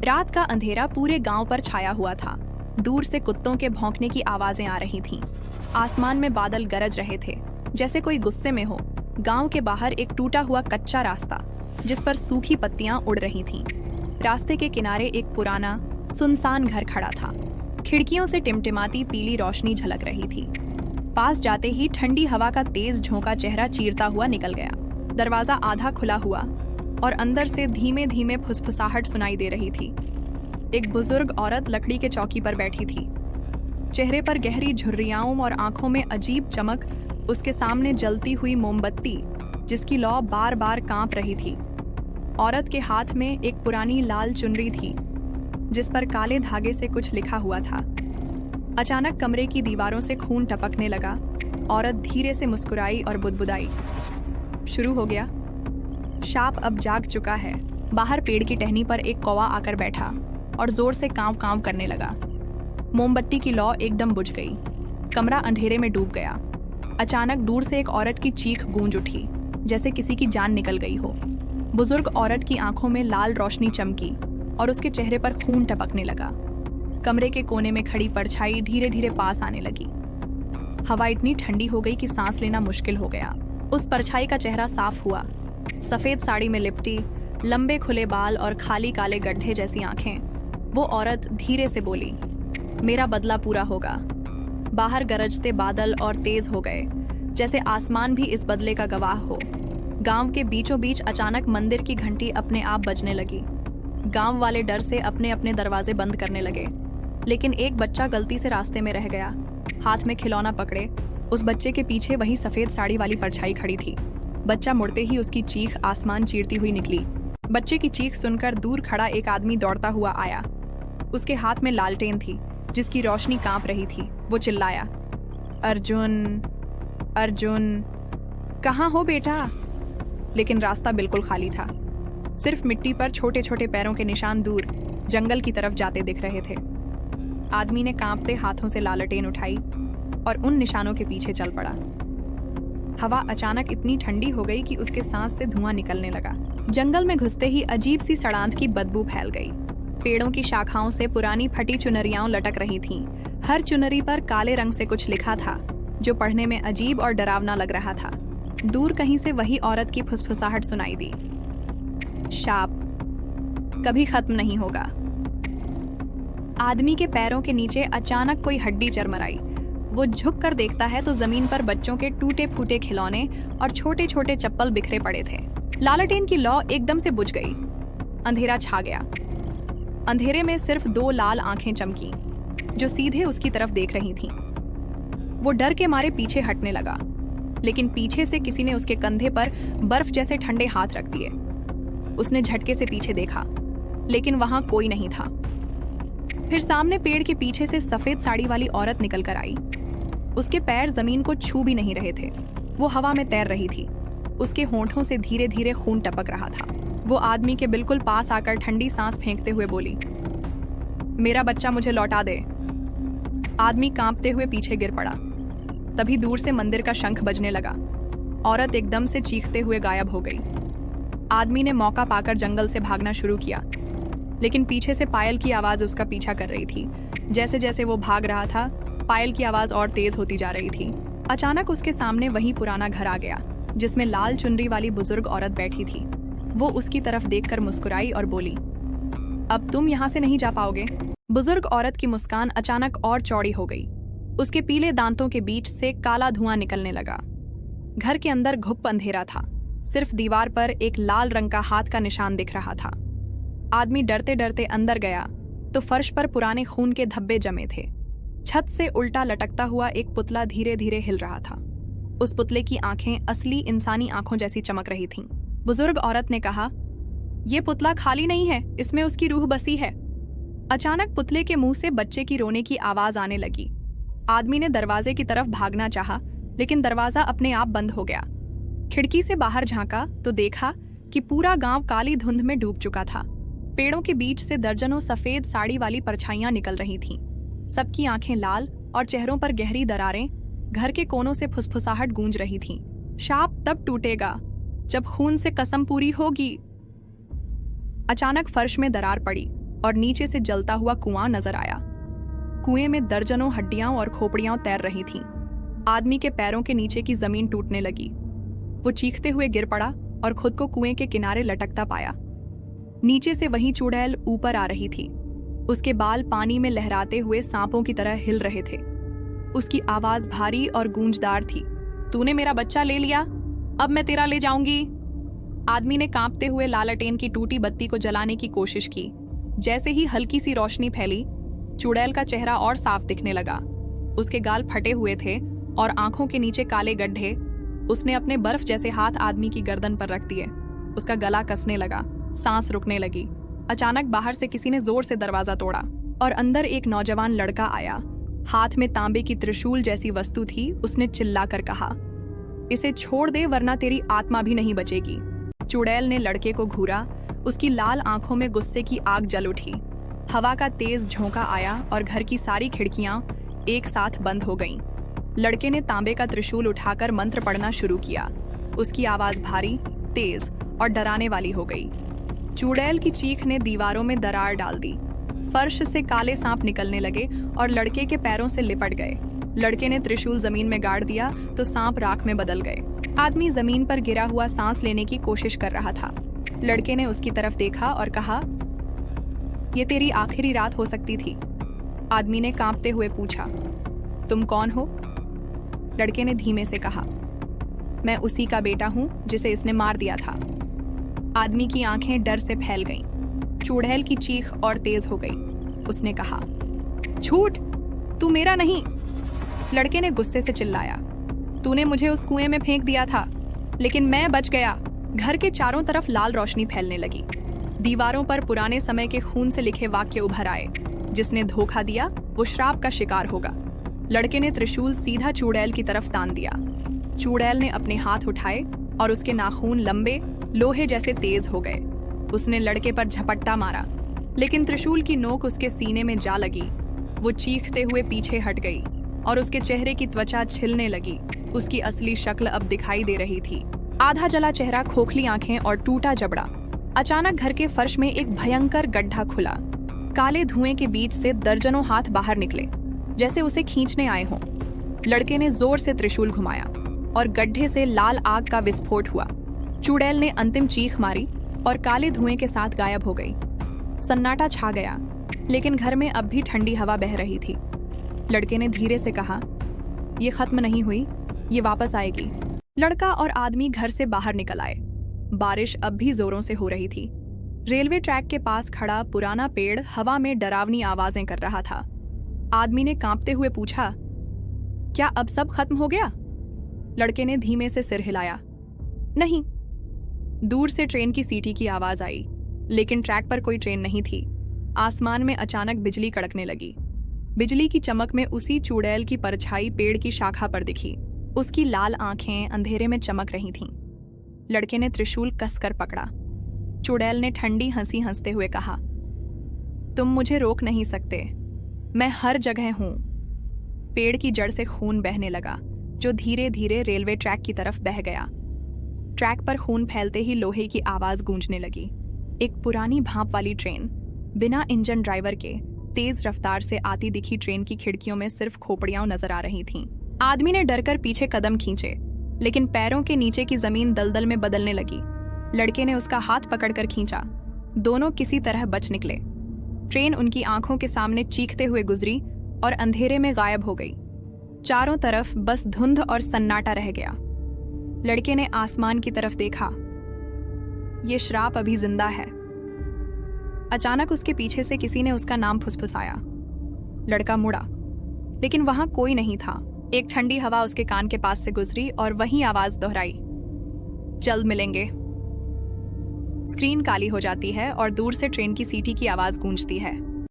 रात का अंधेरा पूरे गांव पर छाया हुआ था। दूर से कुत्तों के भौंकने की आवाजें आ रही थीं। आसमान में बादल गरज रहे थे, जैसे कोई गुस्से में हो। गांव के बाहर एक टूटा हुआ कच्चा रास्ता, जिस पर सूखी पत्तियां उड़ रही थीं। रास्ते के किनारे एक पुराना सुनसान घर खड़ा था। खिड़कियों से टिमटिमाती पीली रोशनी झलक रही थी। पास जाते ही ठंडी हवा का तेज झोंका चेहरा चीरता हुआ निकल गया। दरवाजा आधा खुला हुआ और अंदर से धीमे धीमे फुसफुसाहट सुनाई दे रही थी। एक बुजुर्ग औरत लकड़ी के चौकी पर बैठी थी। चेहरे पर गहरी झुर्रियाओं और आंखों में अजीब चमक। उसके सामने जलती हुई मोमबत्ती, जिसकी लौ बार बार कांप रही थी। औरत के हाथ में एक पुरानी लाल चुनरी थी, जिस पर काले धागे से कुछ लिखा हुआ था। अचानक कमरे की दीवारों से खून टपकने लगा। औरत धीरे से मुस्कुराई और बुदबुदाई, शुरू हो गया। शाप अब जाग चुका है। बाहर पेड़ की टहनी पर एक कौवा आकर बैठा और जोर से कांव कांव करने लगा। मोमबत्ती की लौ एकदम बुझ गई। कमरा अंधेरे में डूब गया। अचानक दूर से एक औरत की चीख गूंज उठी, जैसे किसी की जान निकल गई हो। बुजुर्ग औरत की आंखों में लाल रोशनी चमकी और उसके चेहरे पर खून टपकने लगा। कमरे के कोने में खड़ी परछाई धीरे धीरे पास आने लगी। हवा इतनी ठंडी हो गई कि सांस लेना मुश्किल हो गया। उस परछाई का चेहरा साफ हुआ। सफेद साड़ी में लिपटी, लंबे खुले बाल और खाली काले गड्ढे जैसी आंखें। वो औरत धीरे से बोली, मेरा बदला पूरा होगा। बाहर गरजते बादल और तेज हो गए, जैसे आसमान भी इस बदले का गवाह हो। गांव के बीचों बीच अचानक मंदिर की घंटी अपने आप बजने लगी। गांव वाले डर से अपने अपने दरवाजे बंद करने लगे। लेकिन एक बच्चा गलती से रास्ते में रह गया। हाथ में खिलौना पकड़े उस बच्चे के पीछे वही सफेद साड़ी वाली परछाई खड़ी थी। बच्चा मुड़ते ही उसकी चीख आसमान चीरती हुई निकली। बच्चे की चीख सुनकर दूर खड़ा एक आदमी दौड़ता हुआ आया। उसके हाथ में लालटेन थी, जिसकी रोशनी कांप रही थी। वो चिल्लाया, अर्जुन, अर्जुन, कहाँ हो बेटा? लेकिन रास्ता बिल्कुल खाली था। सिर्फ मिट्टी पर छोटे छोटे पैरों के निशान दूर जंगल की तरफ जाते दिख रहे थे। आदमी ने कांपते हाथों से लालटेन उठाई और उन निशानों के पीछे चल पड़ा। हवा अचानक इतनी ठंडी हो गई कि उसके सांस से धुआं निकलने लगा। जंगल में घुसते ही अजीब सी सड़ांध की बदबू फैल गई। पेड़ों की शाखाओं से पुरानी फटी चुनरियां लटक रही थीं। हर चुनरी पर काले रंग से कुछ लिखा था, जो पढ़ने में अजीब और डरावना लग रहा था। दूर कहीं से वही औरत की फुसफुसाहट सुनाई दी, शाप कभी खत्म नहीं होगा। आदमी के पैरों के नीचे अचानक कोई हड्डी चरमराई। वो झुक कर देखता है तो जमीन पर बच्चों के टूटे फूटे खिलौने और छोटे छोटे चप्पल बिखरे पड़े थे। लालटेन की लौ एकदम से बुझ गई। अंधेरा छा गया। अंधेरे में सिर्फ दो लाल आंखें चमकी, जो सीधे उसकी तरफ देख रही थीं। वो डर के मारे पीछे हटने लगा, लेकिन पीछे से किसी ने उसके कंधे पर बर्फ जैसे ठंडे हाथ रख दिए। उसने झटके से पीछे देखा, लेकिन वहां कोई नहीं था। फिर सामने पेड़ के पीछे से सफेद साड़ी वाली औरत निकल कर आई। उसके पैर जमीन को छू भी नहीं रहे थे। वो हवा में तैर रही थी। उसके होंठों से धीरे धीरे खून टपक रहा था। वो आदमी के बिल्कुल पास आकर ठंडी सांस फेंकते हुए बोली, मेरा बच्चा मुझे लौटा दे। आदमी कांपते हुए पीछे गिर पड़ा। तभी दूर से मंदिर का शंख बजने लगा। औरत एकदम से चीखते हुए गायब हो गई। आदमी ने मौका पाकर जंगल से भागना शुरू किया, लेकिन पीछे से पायल की आवाज उसका पीछा कर रही थी। जैसे जैसे वो भाग रहा था, पायल की आवाज और तेज होती जा रही थी। अचानक उसके सामने वही पुराना घर आ गया, जिसमें लाल चुनरी वाली बुजुर्ग औरत बैठी थी। वो उसकी तरफ देखकर मुस्कुराई और बोली, अब तुम यहाँ से नहीं जा पाओगे। बुजुर्ग औरत की मुस्कान अचानक और चौड़ी हो गई। उसके पीले दांतों के बीच से काला धुआं निकलने लगा। घर के अंदर घुप अंधेरा था। सिर्फ दीवार पर एक लाल रंग का हाथ का निशान दिख रहा था। आदमी डरते डरते अंदर गया तो फर्श पर पुराने खून के धब्बे जमे थे। छत से उल्टा लटकता हुआ एक पुतला धीरे धीरे हिल रहा था। उस पुतले की आंखें असली इंसानी आंखों जैसी चमक रही थीं। बुजुर्ग औरत ने कहा, यह पुतला खाली नहीं है, इसमें उसकी रूह बसी है। अचानक पुतले के मुंह से बच्चे की रोने की आवाज आने लगी। आदमी ने दरवाजे की तरफ भागना चाहा, लेकिन दरवाजा अपने आप बंद हो गया। खिड़की से बाहर झांका तो देखा कि पूरा गांव काली धुंध में डूब चुका था। पेड़ों के बीच से दर्जनों सफेद साड़ी वाली परछाइयां निकल रही थीं। सबकी आंखें लाल और चेहरों पर गहरी दरारें। घर के कोनों से फुसफुसाहट गूंज रही थी। शाप तब टूटेगा जब खून से कसम पूरी होगी। अचानक फर्श में दरार पड़ी और नीचे से जलता हुआ कुआं नजर आया। कुएं में दर्जनों हड्डियां और खोपड़ियां तैर रही थीं। आदमी के पैरों के नीचे की जमीन टूटने लगी। वो चीखते हुए गिर पड़ा और खुद को कुएं के किनारे लटकता पाया। नीचे से वही चुड़ैल ऊपर आ रही थी। उसके बाल पानी में लहराते हुए सांपों की तरह हिल रहे थे। उसकी आवाज भारी और गूंजदार थी। तूने मेरा बच्चा ले लिया, अब मैं तेरा ले जाऊंगी। आदमी ने कांपते हुए लालटेन की टूटी बत्ती को जलाने की कोशिश की। जैसे ही हल्की सी रोशनी फैली, चुड़ैल का चेहरा और साफ दिखने लगा। उसके गाल फटे हुए थे और आंखों के नीचे काले गड्ढे। उसने अपने बर्फ जैसे हाथ आदमी की गर्दन पर रख दिए। उसका गला कसने लगा, सांस रुकने लगी। अचानक बाहर से किसी ने जोर से दरवाजा तोड़ा और अंदर एक नौजवान लड़का आया। हाथ में तांबे की त्रिशूल जैसी वस्तु थी। उसने चिल्लाकर कहा, इसे छोड़ दे वरना तेरी आत्मा भी नहीं बचेगी। चुड़ैल ने लड़के को घूरा। उसकी लाल आंखों में गुस्से की आग जल उठी। हवा का तेज झोंका आया और घर की सारी खिड़कियां एक साथ बंद हो गईं। लड़के ने तांबे का त्रिशूल उठाकर मंत्र पढ़ना शुरू किया। उसकी आवाज भारी, तेज और डराने वाली हो गई। चुड़ैल की चीख ने दीवारों में दरार डाल दी। फर्श से काले सांप निकलने लगे और लड़के के पैरों से लिपट गए। लड़के ने त्रिशूल जमीन में गाड़ दिया तो सांप राख में बदल गए। आदमी जमीन पर गिरा हुआ सांस लेने की कोशिश कर रहा था। लड़के ने उसकी तरफ देखा और कहा, ये तेरी आखिरी रात हो सकती थी। आदमी ने कांपते हुए पूछा, तुम कौन हो? लड़के ने धीमे से कहा, मैं उसी का बेटा हूं जिसे इसने मार दिया था। आदमी की आंखें डर से फैल गईं। चुड़ैल की चीख और तेज हो गई। उसने कहा, झूठ, तू मेरा नहीं। लड़के ने गुस्से से चिल्लाया, तूने मुझे उस कुएं में फेंक दिया था, लेकिन मैं बच गया। घर के चारों तरफ लाल रोशनी फैलने लगी। दीवारों पर पुराने समय के खून से लिखे वाक्य उभर आए, जिसने धोखा दिया वो श्राप का शिकार होगा। लड़के ने त्रिशूल सीधा चुड़ैल की तरफ तान दिया। चुड़ैल ने अपने हाथ उठाए और उसके नाखून लंबे, लोहे जैसे तेज हो गए। उसने लड़के पर झपट्टा मारा, लेकिन त्रिशूल की नोक उसके सीने में जा लगी। वो चीखते हुए पीछे हट गई और उसके चेहरे की त्वचा छिलने लगी। उसकी असली शक्ल अब दिखाई दे रही थी। आधा जला चेहरा, खोखली आंखें और टूटा जबड़ा। अचानक घर के फर्श में एक भयंकर गड्ढा खुला। काले धुएं के बीच से दर्जनों हाथ बाहर निकले, जैसे उसे खींचने आए हों। लड़के ने जोर से त्रिशूल घुमाया और गड्ढे से लाल आग का विस्फोट हुआ। चुड़ैल ने अंतिम चीख मारी और काले धुएं के साथ गायब हो गई। सन्नाटा छा गया, लेकिन घर में अब भी ठंडी हवा बह रही थी। लड़के ने धीरे से कहा, ये खत्म नहीं हुई, ये वापस आएगी। लड़का और आदमी घर से बाहर निकल आए। बारिश अब भी जोरों से हो रही थी। रेलवे ट्रैक के पास खड़ा पुराना पेड़ हवा में डरावनी आवाजें कर रहा था। आदमी ने कांपते हुए पूछा, क्या अब सब खत्म हो गया? लड़के ने धीमे से सिर हिलाया, नहीं। दूर से ट्रेन की सीटी की आवाज आई, लेकिन ट्रैक पर कोई ट्रेन नहीं थी। आसमान में अचानक बिजली कड़कने लगी। बिजली की चमक में उसी चुड़ैल की परछाई पेड़ की शाखा पर दिखी। उसकी लाल आंखें अंधेरे में चमक रही थीं। लड़के ने त्रिशूल कसकर पकड़ा। चुड़ैल ने ठंडी हंसी हंसते हुए कहा, तुम मुझे रोक नहीं सकते, मैं हर जगह हूं। पेड़ की जड़ से खून बहने लगा, जो धीरे धीरे रेलवे ट्रैक की तरफ बह गया। ट्रैक पर खून फैलते ही लोहे की आवाज गूंजने लगी। एक पुरानी भाप वाली ट्रेन, बिना इंजन ड्राइवर के, तेज रफ्तार से आती दिखी। ट्रेन की खिड़कियों में सिर्फ खोपड़ियां नजर आ रही थीं। आदमी ने डरकर पीछे कदम खींचे, लेकिन पैरों के नीचे की जमीन दलदल में बदलने लगी। लड़के ने उसका हाथ पकड़कर खींचा। दोनों किसी तरह बच निकले। ट्रेन उनकी आंखों के सामने चीखते हुए गुजरी और अंधेरे में गायब हो गई। चारों तरफ बस धुंध और सन्नाटा रह गया। लड़के ने आसमान की तरफ देखा। ये श्राप अभी जिंदा है। अचानक उसके पीछे से किसी ने उसका नाम फुसफुसाया। लड़का मुड़ा, लेकिन वहां कोई नहीं था। एक ठंडी हवा उसके कान के पास से गुजरी और वही आवाज दोहराई, जल्द मिलेंगे। स्क्रीन काली हो जाती है और दूर से ट्रेन की सीटी की आवाज गूंजती है।